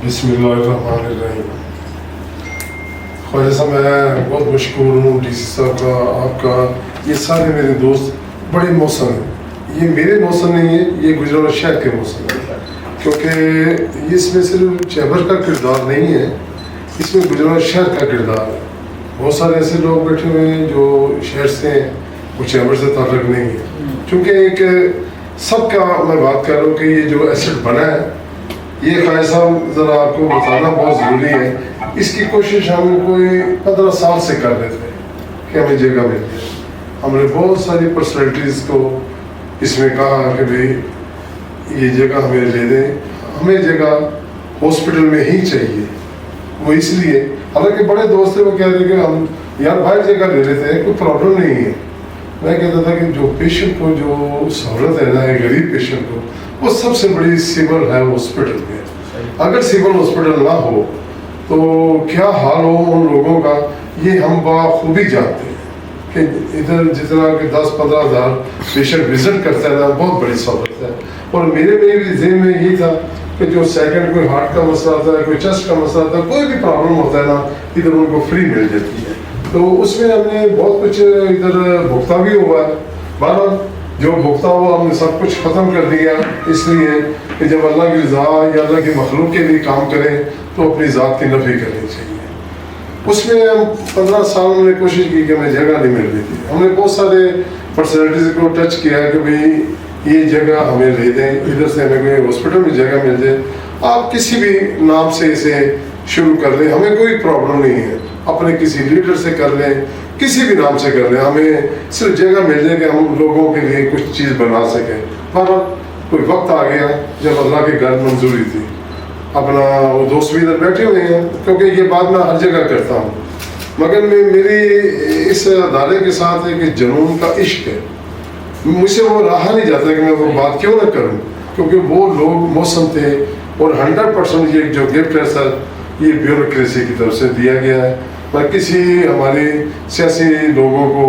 बिस्मिल्लाहिर्रहमानिर्रहीम। ख्वाजा साहब मैं बहुत मशहूर हूँ DC साहब का, आपका, ये सारे मेरे दोस्त बड़े मौसम हैं। ये मेरे मौसम नहीं है, ये गुजरात शहर के मौसम है, क्योंकि इसमें सिर्फ चैबर का किरदार नहीं है, इसमें गुजरात शहर का किरदार है। बहुत सारे ऐसे लोग बैठे हुए हैं जो शहर से हैं, वो चैबर से ताल्लुक़ नहीं है। चूँकि एक सबका मैं बात कर रहा हूँ कि ये जो एसेट बना है, ये ख्वाजा साहब ज़रा आपको बताना बहुत ज़रूरी है। इसकी कोशिश हम कोई 15 साल से कर रहे थे कि हमें जगह मिल जाए। हमने बहुत सारी पर्सनैलिटीज़ को इसमें कहा कि भाई ये जगह हमें ले दें, हमें जगह हॉस्पिटल में ही चाहिए। वो इसलिए, हालांकि बड़े दोस्त थे, वो कह रहे कि हम यार भाई जगह ले लेते हैं, कोई प्रॉब्लम नहीं है। मैं कहता था कि जो पेशेंट को जो सहूलत है ना, गरीब पेशेंट को, वो सबसे बड़ी सिविल है हॉस्पिटल में। अगर सिविल हॉस्पिटल ना हो तो क्या हाल हो उन लोगों का, ये हम बखूबी जानते हैं कि इधर जितना कि 10-15 हज़ार पेशेंट विजिट करता है ना, बहुत बड़ी सहूलत है। और मेरे भी ज़हन में यही था कि जो सेकंड कोई हार्ट का मसला आता है, कोई चेस्ट का मसला आता है, कोई भी प्रॉब्लम होता है ना, इधर उनको फ्री मिल जाती है। तो उसमें हमने बहुत कुछ इधर भुगता भी हुआ है। बहरहाल जो भुगता हुआ हमने सब कुछ ख़त्म कर दिया, इसलिए कि जब अल्लाह की रज़ा या अल्लाह की मखलूक के लिए काम करें तो अपनी ज़ात की नफ़ी करनी चाहिए। उसमें हम 15 साल हमने कोशिश की कि हमें जगह नहीं मिल रही थी। हमने बहुत सारे पर्सनैलिटीज़ को टच किया कि भाई ये जगह हमें ले दें, इधर से हमें कोई हॉस्पिटल में जगह मिल जाए, आप किसी भी नाम से इसे शुरू कर लें, हमें कोई प्रॉब्लम नहीं है। अपने किसी लीडर से कर लें, किसी भी नाम से कर लें, हमें सिर्फ जगह मिल जाए कि हम लोगों के लिए कुछ चीज़ बना सकें। पर कोई वक्त आ गया जब अल्लाह की घर मंजूरी थी। अपना वो दोस्त भी इधर बैठे हुए हैं, क्योंकि ये बात मैं हर जगह करता हूँ, मगर मेरी इस अदारे के साथ एक जुनून का इश्क है। मुझसे वो रहा नहीं जाता कि मैं वो बात क्यों ना करूँ, क्योंकि वो लोग मौसम थे। और 100% ये जो गिफ्ट है सर, ये ब्यूरोक्रेसी की तरफ से दिया गया है, पर किसी हमारे सियासी लोगों को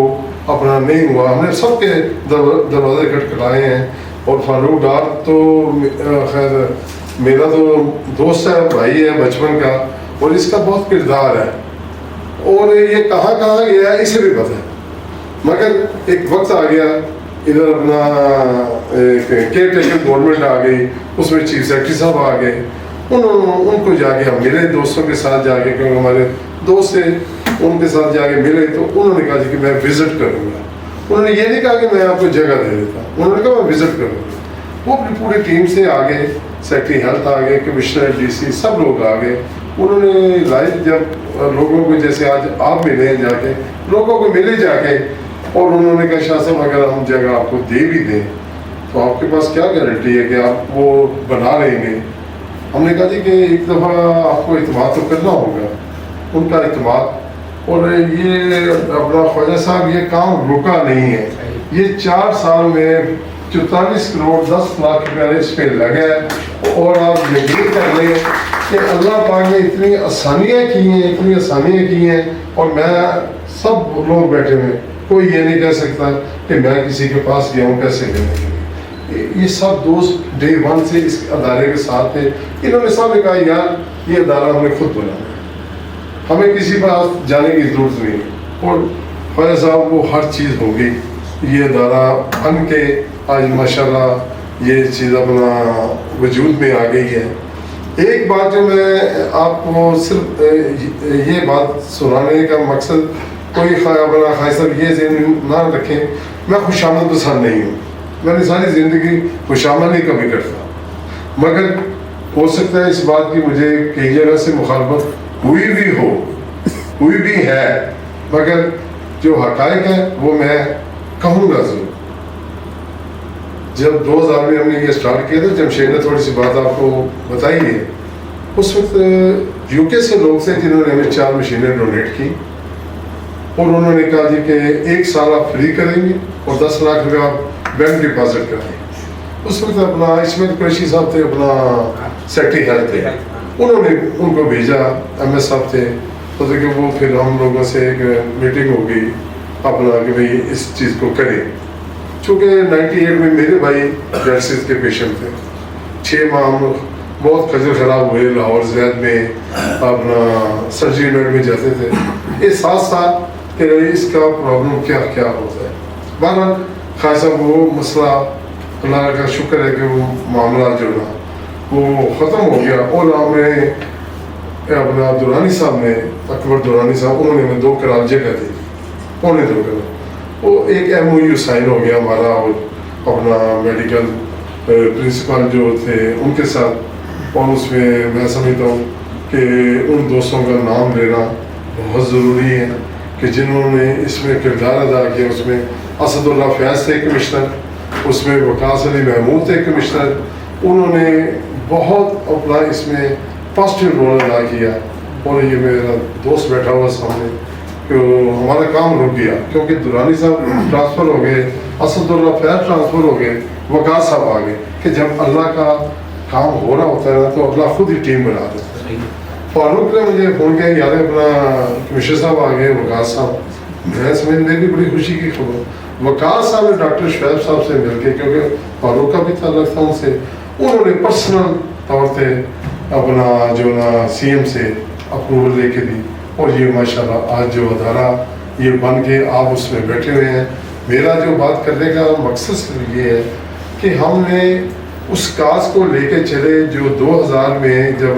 अपना नहीं हुआ। हमने सबके दरवाजे खटखटाए हैं। और फारूक डार तो खैर मेरा तो दोस्त है, भाई है बचपन का, और इसका बहुत किरदार है। और ये कहाँ कहाँ गया है इसे भी पता है, मगर एक वक्त आ गया इधर अपना केयर टेकर गवर्नमेंट आ गई, उसमें चीफ सेक्रेटरी साहब आ गए। उनको जाके हम मिले, दोस्तों के साथ जाके, क्योंकि हमारे दोस्त थे, उनके साथ जाके मिले तो उन्होंने कहा कि मैं विज़िट करूँगा। उन्होंने ये नहीं कहा कि मैं आपको जगह दे देता, उन्होंने कहा मैं विज़िट करूँगा। वो अपनी पूरी टीम से आ गए, सेक्रेटरी हेल्थ आ गए, कमिश्नर DC सब लोग आ गए। उन्होंने लाइव जब लोगों को, जैसे आज आप मिले हैं जाके, लोगों को मिले जाके, और उन्होंने कहा शाह साहब अगर हम जगह आपको दे भी दें तो आपके पास क्या गारंटी है कि आप वो बना लेंगे। हमने कहा जी कि एक दफ़ा आपको इत्मीनान तो करना होगा। उनका इत्मीनान, और ये अपना ख्वाजा साहब ये काम रुका नहीं है। ये 4 साल में 44 करोड़ 10 लाख रुपये इस पर लगा है। और आप यकीन कर लें कि अल्लाह पाक ने इतनी आसानियाँ की हैं, इतनी आसानियाँ की हैं। और मैं सब लोग बैठे हुए, कोई ये नहीं कह सकता कि मैं किसी के पास गया हूँ पैसे लेने के लिए। ये सब दोस्त डे 1 से इस अदारे के साथ थे। इन्होंने सब ने कहा यार ये अदारा हमने खुद बनाया, हमें किसी पास जाने की ज़रूरत नहीं है। और ख्वाजा साहब वो हर चीज़ हो गई, ये अदारा बन के आज माशाल्लाह ये चीज़ अपना वजूद में आ गई है। एक बात जो मैं आपको सिर्फ ये बात सुनाने का मकसद, कोई अपना ख्वाजा साहब ये ज़हन ना रखें, मैं खुशामद पसंद नहीं हूँ। मैंने सारी ज़िंदगी खुशामद नहीं कभी करता, मगर हो सकता है इस बात की मुझे कई जगह से मुखालफत हुई भी हो, हुई भी है, मगर जो हक़ाइक़ है वो मैं कहूँगा ज़रूर। जब 2000 में हमने ये स्टार्ट किया था, जमशेद ने थोड़ी सी बात आपको बताई है, उस वक्त UK से लोग थे जिन्होंने हमें 4 मशीनें डोनेट की। और उन्होंने कहा जी कि 1 साल आप फ्री करेंगे और 10 लाख रुपये आप बैंक डिपॉजिट करेंगे। उस वक्त अपना इसमें कुरैशी साहब थे, अपना सेक्रेटरी हेल्थ थे, उन्होंने उनको भेजा। MS साहब थे, तो देखिए वो फिर हम लोगों से एक मीटिंग हो गई अपना कि भाई इस चीज़ को करें। चूँकि 98 में मेरे भाई डायलिसिस के पेशेंट थे, 6 माह हम بہت خجل خراب ہوئے، لاہور زید میں اپنا سرجری بیڈ میں جاتے تھے. یہ ساتھ ساتھ کہ اس کا پرابلم کیا کیا ہوتا ہے. بہرحال خواجہ صاحب وہ مسئلہ اللہ کا شکر ہے کہ وہ معاملہ جو نا وہ ختم ہو گیا. اور ہمیں اپنا دورانی صاحب نے، اکبر دورانی صاحب، انہوں نے ہمیں 2 کنال جگہ دی، 2.25 کنال. وہ ایک MOU سائن ہو گیا ہمارا اور اپنا میڈیکل پرنسپل جو تھے ان کے ساتھ. اور اس میں سمجھتا ہوں کہ ان دوستوں کا نام لینا بہت ضروری ہے کہ جنہوں نے اس میں کردار ادا کیا. اس میں اسد اللہ فیاض تھے کمشنر، اس میں وقاص علی محمود تھے کمشنر. انہوں نے بہت اپنا اس میں پازیٹیو رول ادا کیا. اور یہ میرا دوست بیٹھا ہوا سامنے کہ ہمارا کام رک گیا کیونکہ دورانی صاحب ٹرانسفر ہو گئے، اسد اللہ فیاض ٹرانسفر ہو گئے، وقاص صاحب آ گئے. کہ جب اللہ کا کام ہو رہا ہوتا ہے نا تو اللہ خود ہی ٹیم بنا دیتا ہے. فاروق نے مجھے فون کیا، یاد ہے اپنا کمشنر صاحب آ گئے، وقاص صاحب. میں سمجھ میں بھی بڑی خوشی کی خبر. وقاص صاحب نے ڈاکٹر شعیب صاحب سے مل کے، کیونکہ فاروق کا بھی تعلق تھا ان سے، انہوں نے پرسنل طور پہ اپنا جو نا CM سے اپروول لے کے دی. اور یہ ماشاءاللہ آج جو ادارہ یہ بن کے آپ اس میں بیٹھے ہوئے ہیں. میرا جو بات کرنے کا مقصد صرف یہ ہے کہ ہم نے اس کاز کو لے کے چلے جو 2000 میں جب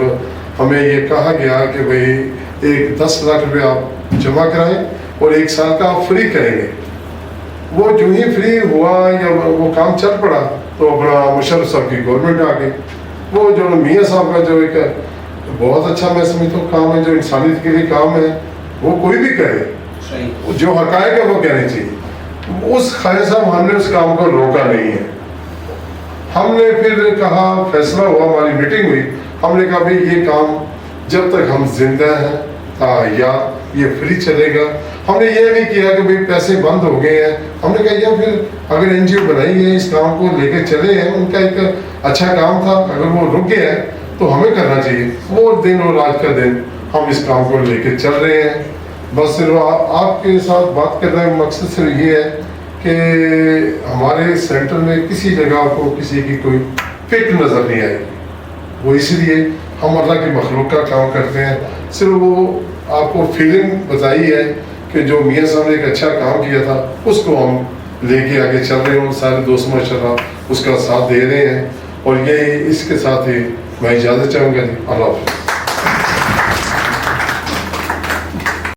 ہمیں یہ کہا گیا کہ بھئی ایک 10 لاکھ روپے آپ جمع کرائیں اور 1 سال کا آپ فری کریں گے. وہ جو ہی فری ہوا یا وہ کام چل پڑا تو اپنا مشرف صاحب کی گورنمنٹ آ گئی. وہ جو میاں صاحب کا جو ایک بہت اچھا میں سمجھتا ہوں کام ہے، جو انسانیت کے لیے کام ہے، وہ کوئی بھی کرے، جو حقائق ہے وہ کہنے چاہیے. اس خواجہ صاحب ہم نے اس کام کو روکا نہیں ہے. ہم نے پھر کہا، فیصلہ ہوا، ہماری میٹنگ ہوئی، ہم نے کہا بھائی یہ کام جب تک ہم زندہ ہیں یا یہ فری چلے گا. ہم نے یہ نہیں کیا کہ بھائی پیسے بند ہو گئے ہیں. ہم نے کہا یا پھر اگر NGO بنائی ہے اس کام کو لے کے چلے ہیں، ان کا ایک اچھا کام تھا، اگر وہ رک گیا ہے تو ہمیں کرنا چاہیے. وہ دن اور آج کا دن ہم اس کام کو لے کے چل رہے ہیں. بس صرف آپ کے ساتھ بات کرنے کا مقصد صرف یہ ہے کہ ہمارے سینٹر میں کسی جگہ کو کسی کی کوئی فکر نظر نہیں آئے. وہ اس لیے ہم اللہ کی مخلوق کا کام کرتے ہیں. صرف وہ آپ کو فیلنگ بتائی ہے کہ جو میاں صاحب نے ایک اچھا کام کیا تھا اس کو ہم لے کے آگے چل رہے ہیں. سارے دوست ماشاءاللہ اس کا ساتھ دے رہے ہیں. اور یہ اس کے ساتھ ہی میں اجازت چاہوں گا. اللہ حافظ.